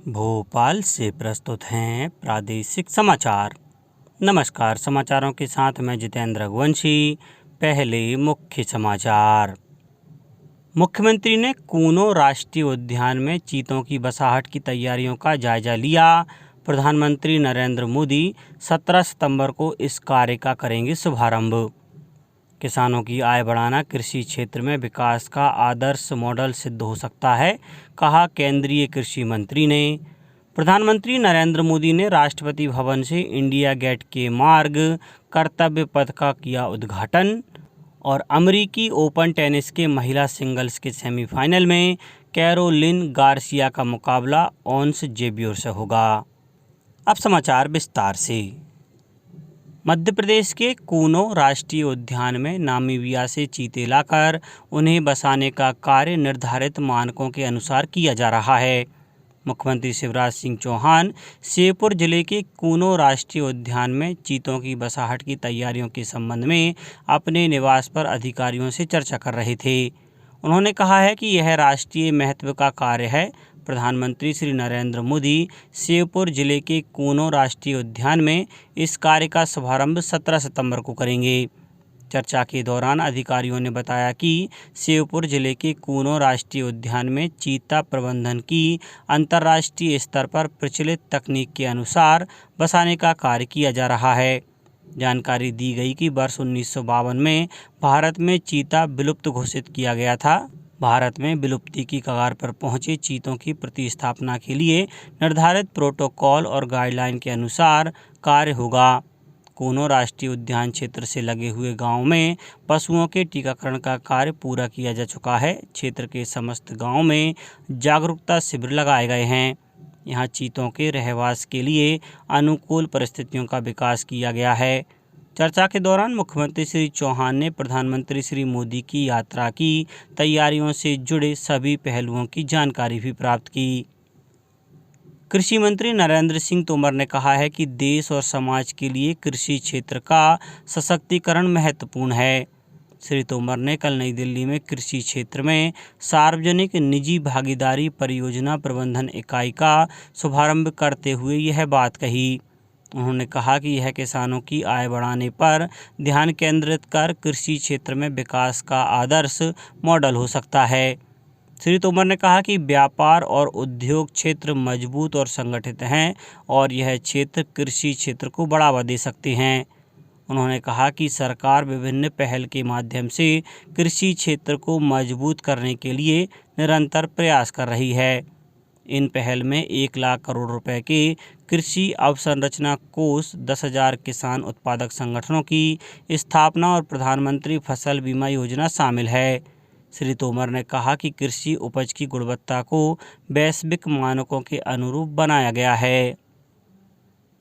भोपाल से प्रस्तुत हैं प्रादेशिक समाचार। नमस्कार, समाचारों के साथ मैं जितेंद्र रघुवंशी। पहले मुख्य समाचार। मुख्यमंत्री ने कूनो राष्ट्रीय उद्यान में चीतों की बसाहट की तैयारियों का जायजा लिया। प्रधानमंत्री नरेंद्र मोदी 17 सितंबर को इस कार्य का करेंगे शुभारंभ। किसानों की आय बढ़ाना कृषि क्षेत्र में विकास का आदर्श मॉडल सिद्ध हो सकता है, कहा केंद्रीय कृषि मंत्री ने। प्रधानमंत्री नरेंद्र मोदी ने राष्ट्रपति भवन से इंडिया गेट के मार्ग कर्तव्य पथ का किया उद्घाटन। और अमेरिकी ओपन टेनिस के महिला सिंगल्स के सेमीफाइनल में कैरोलिन गार्सिया का मुकाबला ओन्स जेबियोर से होगा। अब समाचार विस्तार से। मध्य प्रदेश के कूनो राष्ट्रीय उद्यान में नामीबिया से चीते लाकर उन्हें बसाने का कार्य निर्धारित मानकों के अनुसार किया जा रहा है। मुख्यमंत्री शिवराज सिंह चौहान श्योपुर जिले के कूनो राष्ट्रीय उद्यान में चीतों की बसाहट की तैयारियों के संबंध में अपने निवास पर अधिकारियों से चर्चा कर रहे थे। उन्होंने कहा है कि यह राष्ट्रीय महत्व का कार्य है। प्रधानमंत्री श्री नरेंद्र मोदी श्योपुर जिले के कूनो राष्ट्रीय उद्यान में इस कार्य का शुभारंभ 17 सितंबर को करेंगे। चर्चा के दौरान अधिकारियों ने बताया कि श्योपुर जिले के कूनो राष्ट्रीय उद्यान में चीता प्रबंधन की अंतर्राष्ट्रीय स्तर पर प्रचलित तकनीक के अनुसार बसाने का कार्य किया जा रहा है। जानकारी दी गई कि वर्ष 1952 में भारत में चीता विलुप्त घोषित किया गया था। भारत में विलुप्ति की कगार पर पहुंचे चीतों की प्रतिस्थापना के लिए निर्धारित प्रोटोकॉल और गाइडलाइन के अनुसार कार्य होगा। कूनो राष्ट्रीय उद्यान क्षेत्र से लगे हुए गांव में पशुओं के टीकाकरण का कार्य पूरा किया जा चुका है। क्षेत्र के समस्त गांव में जागरूकता शिविर लगाए गए हैं। यहां चीतों के रहवास के लिए अनुकूल परिस्थितियों का विकास किया गया है। चर्चा के दौरान मुख्यमंत्री श्री चौहान ने प्रधानमंत्री श्री मोदी की यात्रा की तैयारियों से जुड़े सभी पहलुओं की जानकारी भी प्राप्त की। कृषि मंत्री नरेंद्र सिंह तोमर ने कहा है कि देश और समाज के लिए कृषि क्षेत्र का सशक्तिकरण महत्वपूर्ण है। श्री तोमर ने कल नई दिल्ली में कृषि क्षेत्र में सार्वजनिक निजी भागीदारी परियोजना प्रबंधन इकाई का शुभारंभ करते हुए यह बात कही। उन्होंने कहा कि यह किसानों की आय बढ़ाने पर ध्यान केंद्रित कर कृषि क्षेत्र में विकास का आदर्श मॉडल हो सकता है। श्री तोमर ने कहा कि व्यापार और उद्योग क्षेत्र मजबूत और संगठित हैं और यह क्षेत्र कृषि क्षेत्र को बढ़ावा दे सकते हैं। उन्होंने कहा कि सरकार विभिन्न पहल के माध्यम से कृषि क्षेत्र को मजबूत करने के लिए निरंतर प्रयास कर रही है। इन पहल में 1 लाख करोड़ रुपए के कृषि अवसंरचना कोष, 10,000 किसान उत्पादक संगठनों की स्थापना और प्रधानमंत्री फसल बीमा योजना शामिल है। श्री तोमर ने कहा कि कृषि उपज की गुणवत्ता को वैश्विक मानकों के अनुरूप बनाया गया है।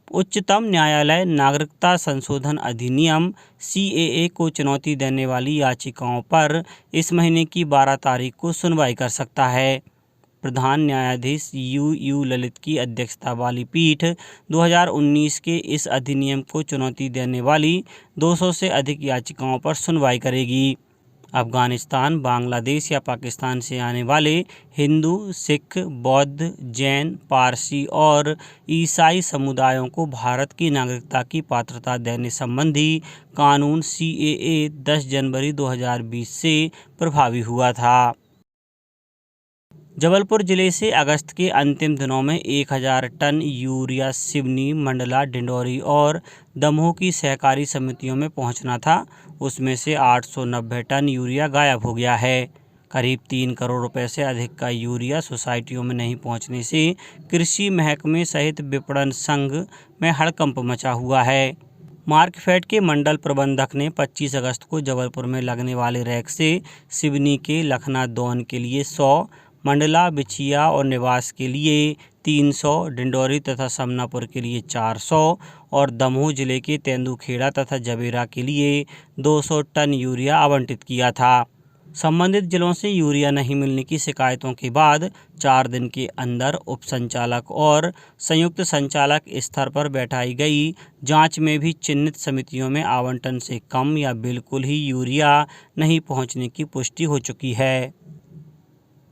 उच्चतम न्यायालय नागरिकता संशोधन अधिनियम CAA को चुनौती देने वाली याचिकाओं पर इस महीने की 12 तारीख को सुनवाई कर सकता है। प्रधान न्यायाधीश U ललित की अध्यक्षता वाली पीठ 2019 के इस अधिनियम को चुनौती देने वाली 200 से अधिक याचिकाओं पर सुनवाई करेगी। अफगानिस्तान, बांग्लादेश या पाकिस्तान से आने वाले हिंदू, सिख, बौद्ध, जैन, पारसी और ईसाई समुदायों को भारत की नागरिकता की पात्रता देने संबंधी कानून CAA 10 जनवरी 2020 से प्रभावी हुआ था। जबलपुर जिले से अगस्त के अंतिम दिनों में 1000 टन यूरिया सिवनी, मंडला, डिंडौरी और दमोह की सहकारी समितियों में पहुंचना था। उसमें से 890 टन यूरिया गायब हो गया है। करीब 3 करोड़ रुपए से अधिक का यूरिया सोसाइटियों में नहीं पहुंचने से कृषि महकमे सहित विपणन संघ में हड़कंप मचा हुआ है। मार्कफेड के मंडल प्रबंधक ने 25 अगस्त को जबलपुर में लगने वाले रैक से सिवनी के लखना दौन के लिए 100, मंडला, बिछिया और निवास के लिए 300, डिंडौरी तथा समनापुर के लिए 400 और दमोह जिले के तेंदुखेड़ा तथा जबेरा के लिए 200 टन यूरिया आवंटित किया था। संबंधित जिलों से यूरिया नहीं मिलने की शिकायतों के बाद 4 दिन के अंदर उप संचालक और संयुक्त संचालक स्तर पर बैठाई गई जांच में भी चिन्हित समितियों में आवंटन से कम या बिल्कुल ही यूरिया नहीं पहुंचने की पुष्टि हो चुकी है।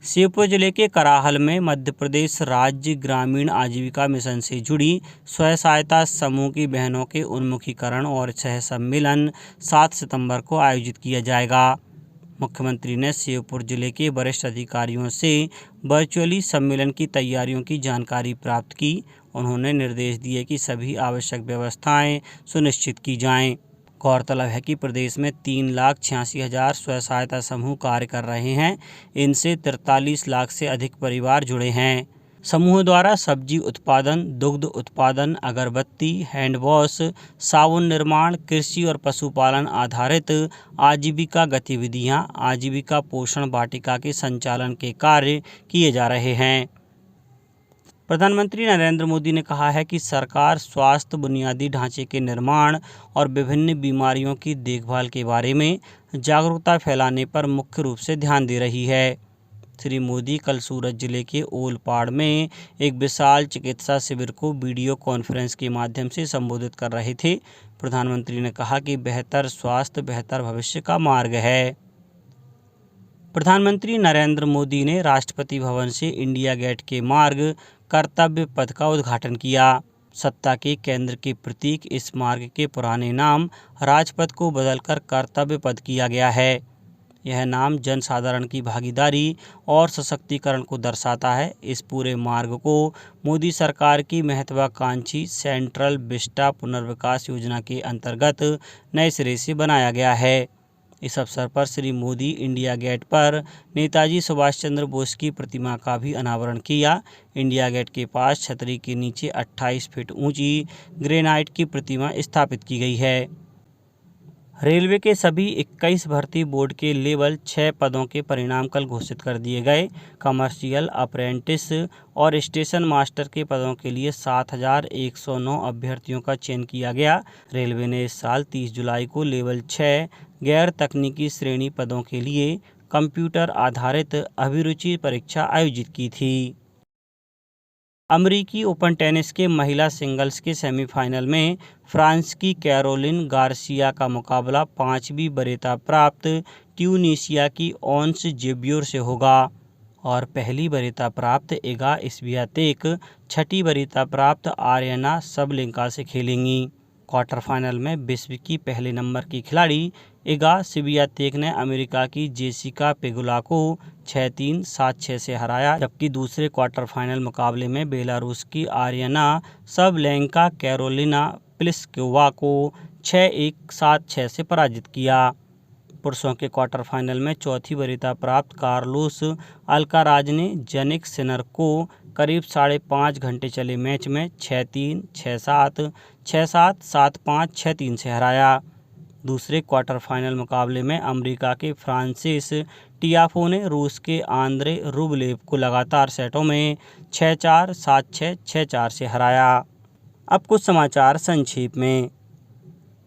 श्योपुर जिले के कराहल में मध्य प्रदेश राज्य ग्रामीण आजीविका मिशन से जुड़ी स्वयं सहायता समूह की बहनों के उन्मुखीकरण और सह सम्मेलन 7 सितंबर को आयोजित किया जाएगा। मुख्यमंत्री ने श्योपुर जिले के वरिष्ठ अधिकारियों से वर्चुअली सम्मेलन की तैयारियों की जानकारी प्राप्त की। उन्होंने निर्देश दिए कि सभी आवश्यक व्यवस्थाएं सुनिश्चित की जाएं। गौरतलब है कि प्रदेश में 3,86,000 स्वयं सहायता समूह कार्य कर रहे हैं। इनसे 43 लाख से अधिक परिवार जुड़े हैं। समूह द्वारा सब्जी उत्पादन, दुग्ध उत्पादन, अगरबत्ती, हैंड वॉश, साबुन निर्माण, कृषि और पशुपालन आधारित आजीविका गतिविधियां, आजीविका पोषण वाटिका के संचालन के कार्य किए जा रहे हैं। प्रधानमंत्री नरेंद्र मोदी ने कहा है कि सरकार स्वास्थ्य बुनियादी ढांचे के निर्माण और विभिन्न बीमारियों की देखभाल के बारे में जागरूकता फैलाने पर मुख्य रूप से ध्यान दे रही है। श्री मोदी कल सूरत जिले के ओलपाड़ में एक विशाल चिकित्सा शिविर को वीडियो कॉन्फ्रेंस के माध्यम से संबोधित कर रहे थे। प्रधानमंत्री ने कहा कि बेहतर स्वास्थ्य बेहतर भविष्य का मार्ग है। प्रधानमंत्री नरेंद्र मोदी ने राष्ट्रपति भवन से इंडिया गेट के मार्ग कर्तव्य पथ का उद्घाटन किया। सत्ता के केंद्र के प्रतीक इस मार्ग के पुराने नाम राजपथ को बदलकर कर्तव्य पथ किया गया है। यह नाम जनसाधारण की भागीदारी और सशक्तिकरण को दर्शाता है। इस पूरे मार्ग को मोदी सरकार की महत्वाकांक्षी सेंट्रल विस्टा पुनर्विकास योजना के अंतर्गत नए सिरे से बनाया गया है। इस अवसर पर श्री मोदी इंडिया गेट पर नेताजी सुभाष चंद्र बोस की प्रतिमा का भी अनावरण किया। इंडिया गेट के पास छतरी के नीचे 28 फीट ऊंची ग्रेनाइट की प्रतिमा स्थापित की गई है। रेलवे के सभी 21 भर्ती बोर्ड के लेवल 6 पदों के परिणाम कल घोषित कर दिए गए। कमर्शियल, अप्रेंटिस और स्टेशन मास्टर के पदों के लिए 7,109 अभ्यर्थियों का चयन किया गया। रेलवे ने इस साल 30 जुलाई को लेवल 6 गैर तकनीकी श्रेणी पदों के लिए कंप्यूटर आधारित अभिरुचि परीक्षा आयोजित की थी। अमेरिकी ओपन टेनिस के महिला सिंगल्स के सेमीफाइनल में फ्रांस की कैरोलिन गार्सिया का मुकाबला 5वीं वरीयता प्राप्त ट्यूनीशिया की ओंस जेब्योर से होगा और पहली वरीयता प्राप्त इगा स्वियातेक 6ठी वरीयता प्राप्त आर्यना सबलेंका से खेलेंगी। क्वार्टर फाइनल में विश्व की पहले नंबर की खिलाड़ी इगा स्वियातेक ने अमेरिका की जेसिका पेगुला को 6-3, 7-6 से हराया, जबकि दूसरे क्वार्टर फाइनल मुकाबले में बेलारूस की आर्यना सबलेंका कैरोलिना प्लिस्कोवा को 6-1, 7-6 से पराजित किया। पुरुषों के क्वार्टर फाइनल में चौथी वरीयता प्राप्त कार्लोस अल्काराज ने जनिक सिनर को करीब 5.5 घंटे चले मैच में 6-3, 6-7, 6-7, 7-5, 6-3 से हराया। दूसरे क्वार्टर फाइनल मुकाबले में अमेरिका के फ्रांसिस टियाफो ने रूस के आंद्रे रूबलेव को लगातार सेटों में 6-4, 7-6, 6-4 से हराया। अब कुछ समाचार संक्षेप में।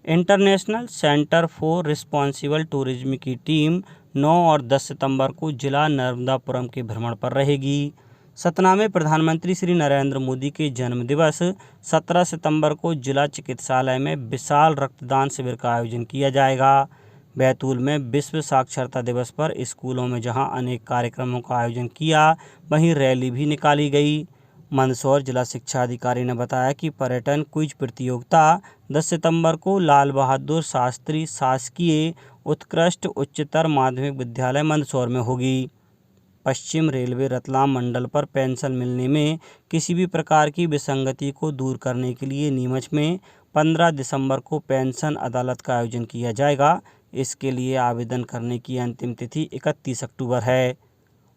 International centre for responsible tourism की टीम 9 और 10 सितंबर को जिला नर्मदापुरम के भ्रमण पर रहेगी। सतना में प्रधानमंत्री श्री नरेंद्र मोदी के जन्मदिवस 17 सितंबर को जिला चिकित्सालय में विशाल रक्तदान शिविर का आयोजन किया जाएगा। बैतूल में विश्व साक्षरता दिवस पर स्कूलों में जहां अनेक कार्यक्रमों का आयोजन किया, वहीं रैली भी निकाली गई। मंदसौर जिला शिक्षा अधिकारी ने बताया कि पर्यटन क्विज प्रतियोगिता 10 सितंबर को लाल बहादुर शास्त्री शासकीय उत्कृष्ट उच्चतर माध्यमिक विद्यालय मंदसौर में होगी। पश्चिम रेलवे रतलाम मंडल पर पेंशन मिलने में किसी भी प्रकार की विसंगति को दूर करने के लिए नीमच में 15 दिसंबर को पेंशन अदालत का आयोजन किया जाएगा। इसके लिए आवेदन करने की अंतिम तिथि 31 अक्टूबर है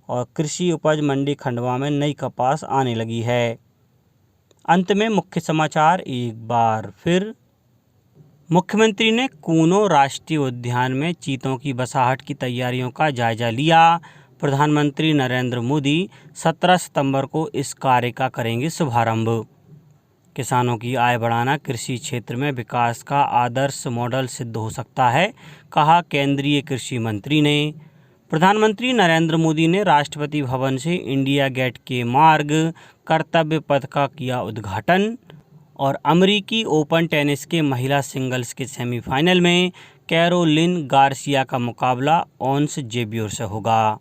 और कृषि उपज मंडी खंडवा में नई कपास आने लगी है। अंत में मुख्य समाचार एक बार फिर। मुख्यमंत्री ने कूनो राष्ट्रीय उद्यान में चीतों की बसाहट की तैयारियों का जायजा लिया। प्रधानमंत्री नरेंद्र मोदी 17 सितंबर को इस कार्य का करेंगे शुभारंभ। किसानों की आय बढ़ाना कृषि क्षेत्र में विकास का आदर्श मॉडल सिद्ध हो सकता है, कहा केंद्रीय कृषि मंत्री ने। प्रधानमंत्री नरेंद्र मोदी ने राष्ट्रपति भवन से इंडिया गेट के मार्ग कर्तव्य पथ का किया उद्घाटन और अमेरिकी ओपन टेनिस के महिला सिंगल्स के सेमीफाइनल में कैरोलिन गार्सिया का मुकाबला ओंस जेब्योर से होगा।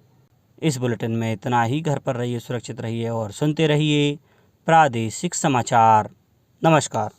इस बुलेटिन में इतना ही। घर पर रहिए, सुरक्षित रहिए और सुनते रहिए प्रादेशिक समाचार। नमस्कार।